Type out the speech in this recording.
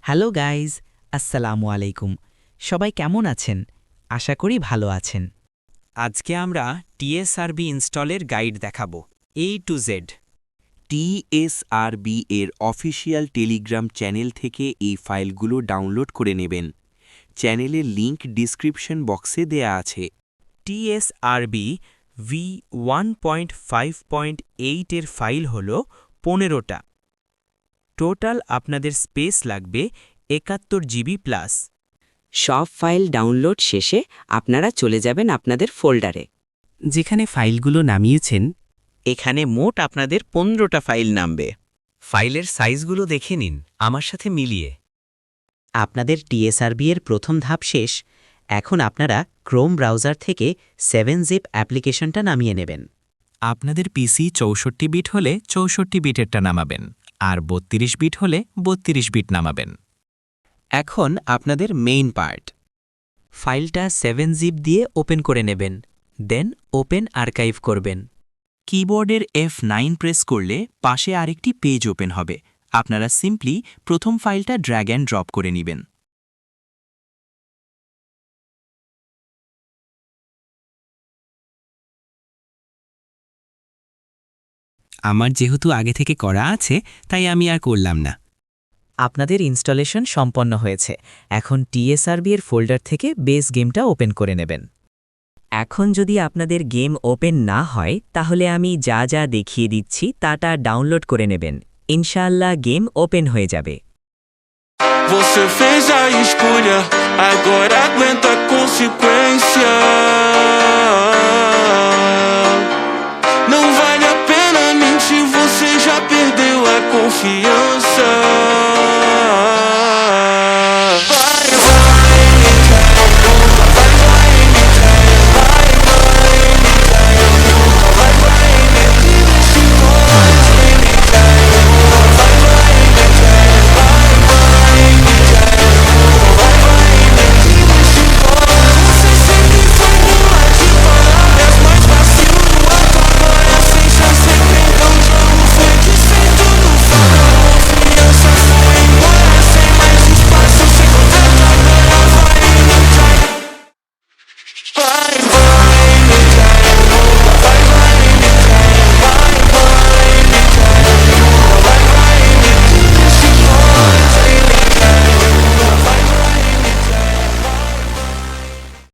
Hello guys, আসসালামু আলাইকুম। সবাই কেমন আছেন? আশা করি ভালো আছেন। আজকে আমরা টিএসআরবি ইনস্টলের গাইড দেখাবো A to Z। টিএসআরবি এর অফিসিয়াল টেলিগ্রাম চ্যানেল থেকে এই ফাইলগুলো ডাউনলোড করে নেবেন। চ্যানেলের লিংক ডিসক্রিপশন বক্সে দেয়া আছে। টিএসআরবি v1.5.8 এর ফাইল হল 15টা। টোটাল আপনাদের স্পেস লাগবে 71 জিবি প্লাস। সব ফাইল ডাউনলোড শেষে আপনারা চলে যাবেন আপনাদের ফোল্ডারে। যেখানে ফাইলগুলো নামিয়েছেন এখানে মোট আপনাদের 15টা ফাইল নামবে। ফাইলের সাইজগুলো দেখে নিন আমার সাথে মিলিয়ে। আপনাদের টিএসআরবি এর প্রথম ধাপ শেষ। এখন আপনারা ক্রোম ব্রাউজার থেকে 7-zip অ্যাপ্লিকেশনটা নামিয়ে নেবেন। আপনাদের পিসি 64 বিট হলে 64 বিটেরটা নামাবেন, আর 32 বিট হলে 32 বিট নামাবেন। এখন আপনাদের মেইন পার্ট। ফাইলটা 7-zip দিয়ে ওপেন করে নেবেন, দেন ওপেন আর্কাইভ করবেন। কিবোর্ডের F9 প্রেস করলে পাশে আরেকটি পেজ ওপেন হবে। আপনারা সিম্পলি প্রথম ফাইলটা ড্র্যাগ অ্যান্ড ড্রপ করে নেবেন। আমার যেহেতু আগে থেকে করা আছে, তাই আমি আর করলাম না। আপনাদের ইনস্টলেশন সম্পন্ন হয়েছে। এখন টিএসআরবি এর ফোল্ডার থেকে বেস গেমটা ওপেন করে নেবেন। এখন যদি আপনাদের গেম ওপেন না হয় তাহলে আমি যা যা দেখিয়ে দিচ্ছি তাটা ডাউনলোড করে নেবেন। ইনশাআল্লাহ গেম ওপেন হয়ে যাবে। Você fez a escolha, agora aguenta a consequência. Não vale a pena mentir, você já perdeu a confiança.